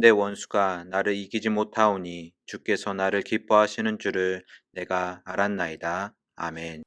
내 원수가 나를 이기지 못하오니 주께서 나를 기뻐하시는 줄을 내가 알았나이다. 아멘.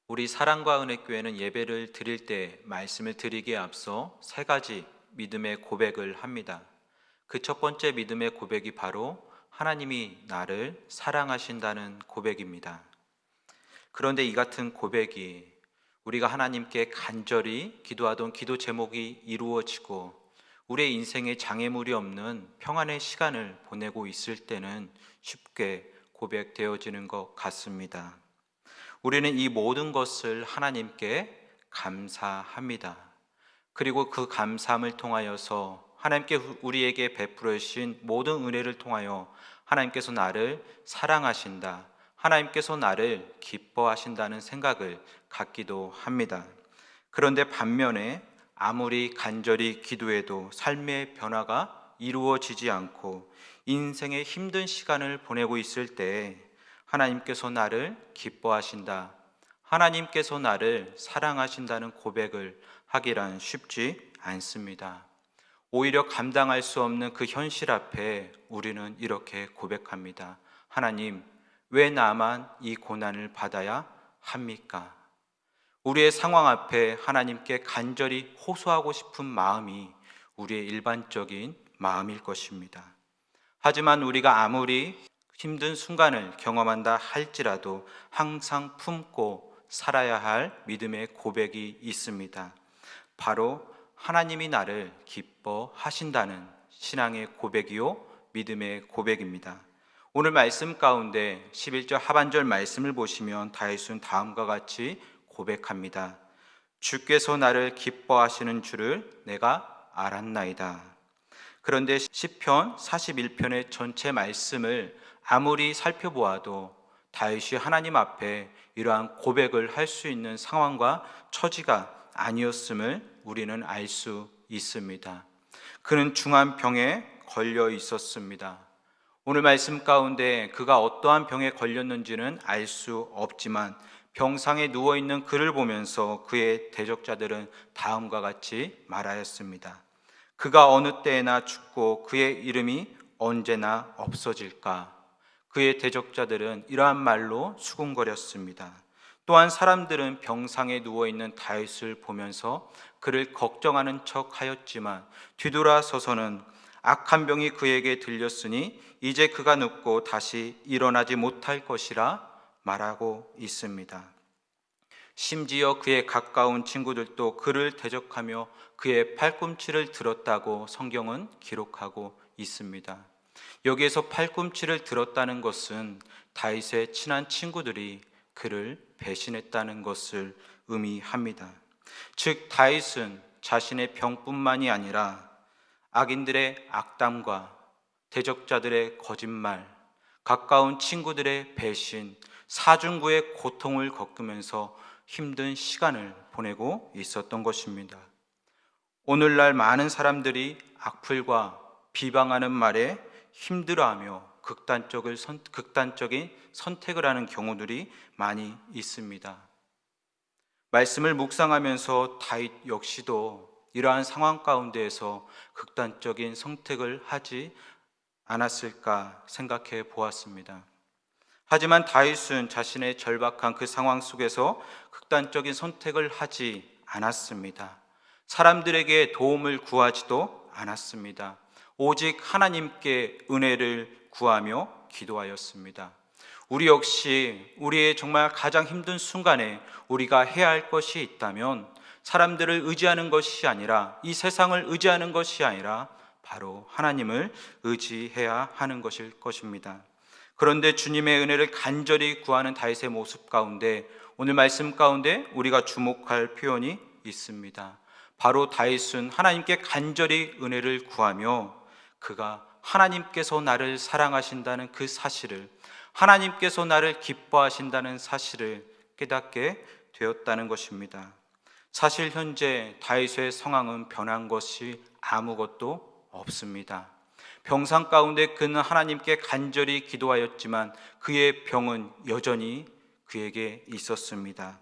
우리 사랑과 은혜교회는 예배를 드릴 때 말씀을 드리기에 앞서 세 가지 믿음의 고백을 합니다. 그 첫 번째 믿음의 고백이 바로 하나님이 나를 사랑하신다는 고백입니다. 그런데 이 같은 고백이 우리가 하나님께 간절히 기도하던 기도 제목이 이루어지고 우리의 인생에 장애물이 없는 평안의 시간을 보내고 있을 때는 쉽게 고백되어지는 것 같습니다. 우리는 이 모든 것을 하나님께 감사합니다. 그리고 그 감사함을 통하여서 하나님께 우리에게 베풀어 주신 모든 은혜를 통하여 하나님께서 나를 사랑하신다, 하나님께서 나를 기뻐하신다는 생각을 갖기도 합니다. 그런데 반면에 아무리 간절히 기도해도 삶의 변화가 이루어지지 않고 인생의 힘든 시간을 보내고 있을 때 하나님께서 나를 기뻐하신다, 하나님께서 나를 사랑하신다는 고백을 하기란 쉽지 않습니다. 오히려 감당할 수 없는 그 현실 앞에 우리는 이렇게 고백합니다. 하나님, 왜 나만 이 고난을 받아야 합니까? 우리의 상황 앞에 하나님께 간절히 호소하고 싶은 마음이 우리의 일반적인 마음일 것입니다. 하지만 우리가 아무리 힘든 순간을 경험한다 할지라도 항상 품고 살아야 할 믿음의 고백이 있습니다. 바로 하나님이 나를 기뻐하신다는 신앙의 고백이요, 믿음의 고백입니다. 오늘 말씀 가운데 11절 하반절 말씀을 보시면 다윗은 다음과 같이 고백합니다. 주께서 나를 기뻐하시는 줄을 내가 알았나이다. 그런데 시편 41편의 전체 말씀을 아무리 살펴보아도 다윗이 하나님 앞에 이러한 고백을 할 수 있는 상황과 처지가 아니었음을 우리는 알 수 있습니다. 그는 중한 병에 걸려 있었습니다. 오늘 말씀 가운데 그가 어떠한 병에 걸렸는지는 알 수 없지만 병상에 누워있는 그를 보면서 그의 대적자들은 다음과 같이 말하였습니다. 그가 어느 때에나 죽고 그의 이름이 언제나 없어질까? 그의 대적자들은 이러한 말로 수군거렸습니다. 또한 사람들은 병상에 누워있는 다윗을 보면서 그를 걱정하는 척 하였지만 뒤돌아서서는 악한 병이 그에게 들렸으니 이제 그가 눕고 다시 일어나지 못할 것이라 말하고 있습니다. 심지어 그의 가까운 친구들도 그를 대적하며 그의 팔꿈치를 들었다고 성경은 기록하고 있습니다. 여기에서 팔꿈치를 들었다는 것은 다윗의 친한 친구들이 그를 배신했다는 것을 의미합니다. 즉 다윗은 자신의 병뿐만이 아니라 악인들의 악담과 대적자들의 거짓말, 가까운 친구들의 배신, 사중구의 고통을 겪으면서 힘든 시간을 보내고 있었던 것입니다. 오늘날 많은 사람들이 악플과 비방하는 말에 힘들어하며 극단적인 선택을 하는 경우들이 많이 있습니다. 말씀을 묵상하면서 다윗 역시도 이러한 상황 가운데에서 극단적인 선택을 하지 않았을까 생각해 보았습니다. 하지만 다윗은 자신의 절박한 그 상황 속에서 극단적인 선택을 하지 않았습니다. 사람들에게 도움을 구하지도 않았습니다. 오직 하나님께 은혜를 구하며 기도하였습니다. 우리 역시 우리의 정말 가장 힘든 순간에 우리가 해야 할 것이 있다면 사람들을 의지하는 것이 아니라, 이 세상을 의지하는 것이 아니라 바로 하나님을 의지해야 하는 것일 것입니다. 그런데 주님의 은혜를 간절히 구하는 다윗의 모습 가운데 오늘 말씀 가운데 우리가 주목할 표현이 있습니다. 바로 다윗은 하나님께 간절히 은혜를 구하며 그가 하나님께서 나를 사랑하신다는 그 사실을, 하나님께서 나를 기뻐하신다는 사실을 깨닫게 되었다는 것입니다. 사실 현재 다윗의 상황은 변한 것이 아무것도 없습니다. 병상 가운데 그는 하나님께 간절히 기도하였지만 그의 병은 여전히 그에게 있었습니다.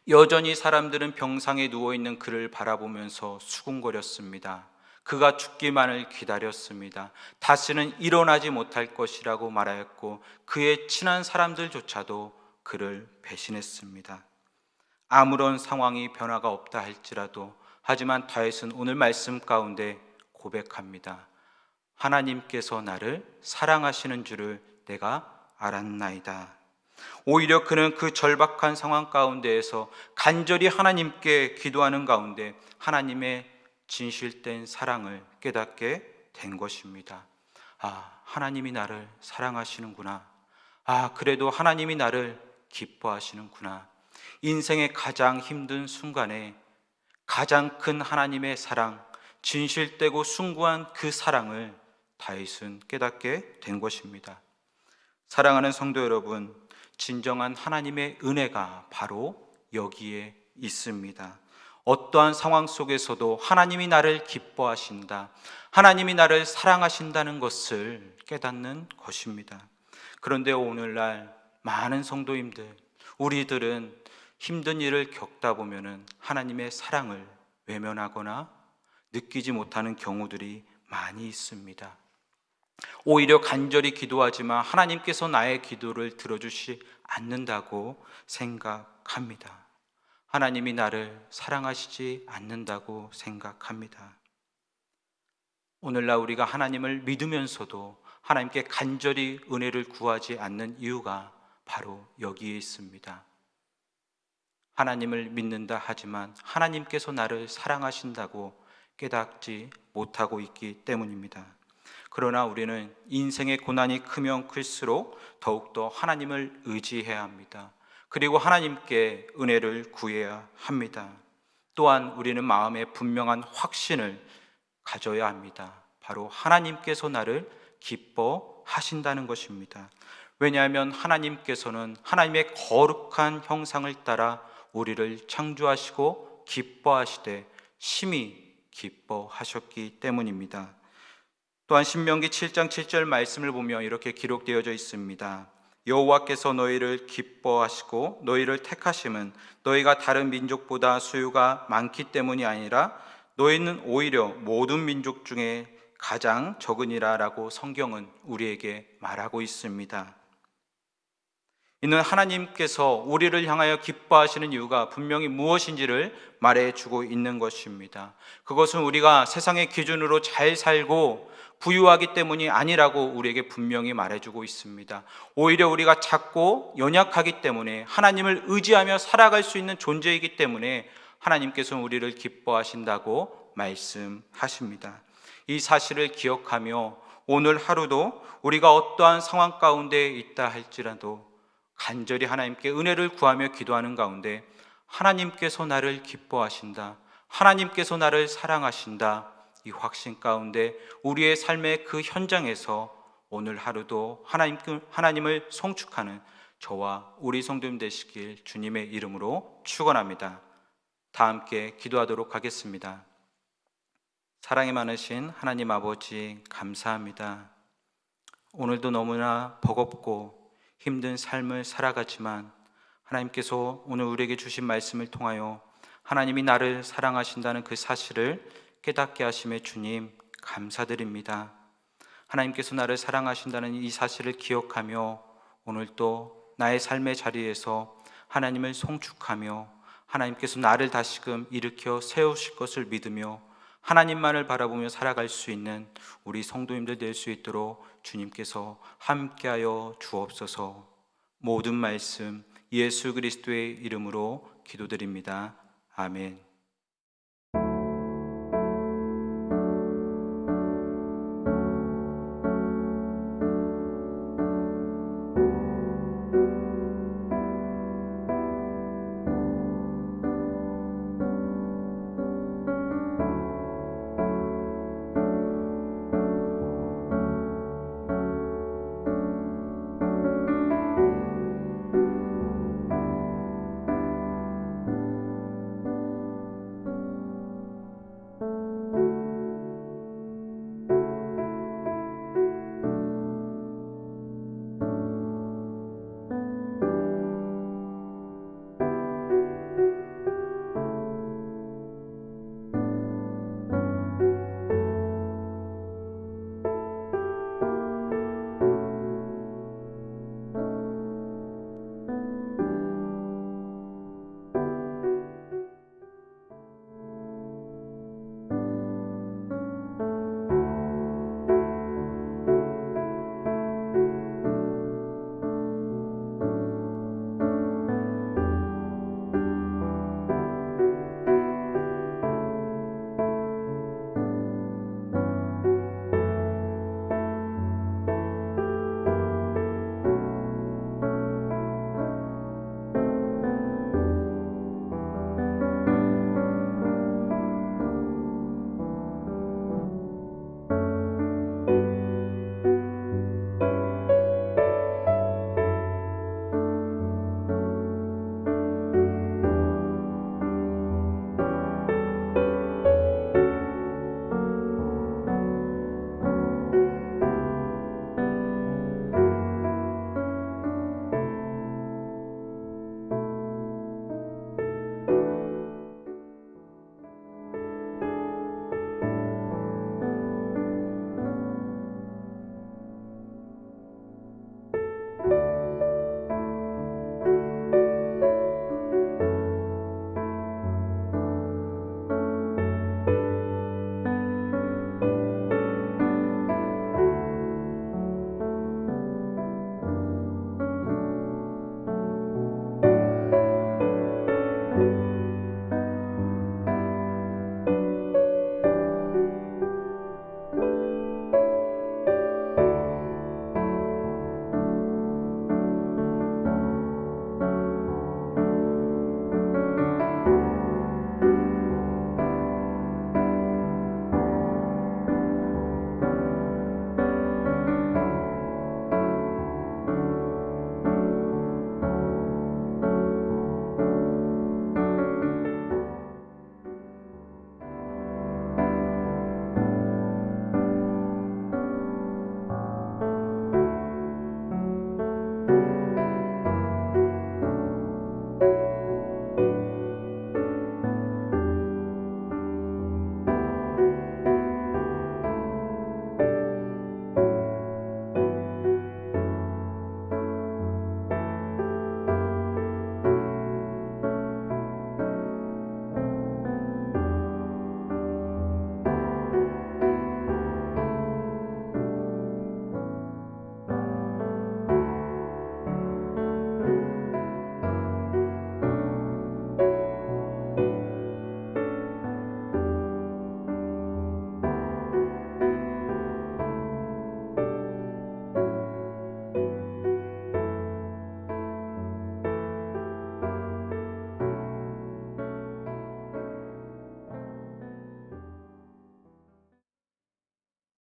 여전히 사람들은 병상에 누워있는 그를 바라보면서 수군거렸습니다. 그가 죽기만을 기다렸습니다. 다시는 일어나지 못할 것이라고 말하였고 그의 친한 사람들조차도 그를 배신했습니다. 아무런 상황이 변화가 없다 할지라도 하지만 다윗은 오늘 말씀 가운데 고백합니다. 하나님께서 나를 사랑하시는 줄을 내가 알았나이다. 오히려 그는 그 절박한 상황 가운데에서 간절히 하나님께 기도하는 가운데 하나님의 진실된 사랑을 깨닫게 된 것입니다. 하나님이 나를 사랑하시는구나. 그래도 하나님이 나를 기뻐하시는구나. 인생의 가장 힘든 순간에 가장 큰 하나님의 사랑, 진실되고 숭고한 그 사랑을 다윗은 깨닫게 된 것입니다. 사랑하는 성도 여러분, 진정한 하나님의 은혜가 바로 여기에 있습니다. 어떠한 상황 속에서도 하나님이 나를 기뻐하신다, 하나님이 나를 사랑하신다는 것을 깨닫는 것입니다. 그런데 오늘날 많은 성도님들, 우리들은 힘든 일을 겪다 보면 하나님의 사랑을 외면하거나 느끼지 못하는 경우들이 많이 있습니다. 오히려 간절히 기도하지만 하나님께서 나의 기도를 들어주시 않는다고 생각합니다. 하나님이 나를 사랑하시지 않는다고 생각합니다. 오늘날 우리가 하나님을 믿으면서도 하나님께 간절히 은혜를 구하지 않는 이유가 바로 여기에 있습니다. 하나님을 믿는다 하지만 하나님께서 나를 사랑하신다고 깨닫지 못하고 있기 때문입니다. 그러나 우리는 인생의 고난이 크면 클수록 더욱더 하나님을 의지해야 합니다. 그리고 하나님께 은혜를 구해야 합니다. 또한 우리는 마음에 분명한 확신을 가져야 합니다. 바로 하나님께서 나를 기뻐하신다는 것입니다. 왜냐하면 하나님께서는 하나님의 거룩한 형상을 따라 우리를 창조하시고 기뻐하시되 심히 기뻐하셨기 때문입니다. 또한 신명기 7장 7절 말씀을 보면 이렇게 기록되어져 있습니다. 여호와께서 너희를 기뻐하시고 너희를 택하심은 너희가 다른 민족보다 수요가 많기 때문이 아니라 너희는 오히려 모든 민족 중에 가장 적으니라 라고 성경은 우리에게 말하고 있습니다. 이는 하나님께서 우리를 향하여 기뻐하시는 이유가 분명히 무엇인지를 말해주고 있는 것입니다. 그것은 우리가 세상의 기준으로 잘 살고 부유하기 때문이 아니라고 우리에게 분명히 말해주고 있습니다. 오히려 우리가 작고 연약하기 때문에 하나님을 의지하며 살아갈 수 있는 존재이기 때문에 하나님께서는 우리를 기뻐하신다고 말씀하십니다. 이 사실을 기억하며 오늘 하루도 우리가 어떠한 상황 가운데 있다 할지라도 간절히 하나님께 은혜를 구하며 기도하는 가운데 하나님께서 나를 기뻐하신다, 하나님께서 나를 사랑하신다, 이 확신 가운데 우리의 삶의 그 현장에서 오늘 하루도 하나님을 송축하는 저와 우리 성도님 되시길 주님의 이름으로 축원합니다. 다 함께 기도하도록 하겠습니다. 사랑이 많으신 하나님 아버지, 감사합니다. 오늘도 너무나 버겁고 힘든 삶을 살아가지만 하나님께서 오늘 우리에게 주신 말씀을 통하여 하나님이 나를 사랑하신다는 그 사실을 깨닫게 하심에 주님 감사드립니다. 하나님께서 나를 사랑하신다는 이 사실을 기억하며 오늘도 나의 삶의 자리에서 하나님을 송축하며 하나님께서 나를 다시금 일으켜 세우실 것을 믿으며 하나님만을 바라보며 살아갈 수 있는 우리 성도님들 될 수 있도록 주님께서 함께하여 주옵소서. 모든 말씀 예수 그리스도의 이름으로 기도드립니다. 아멘.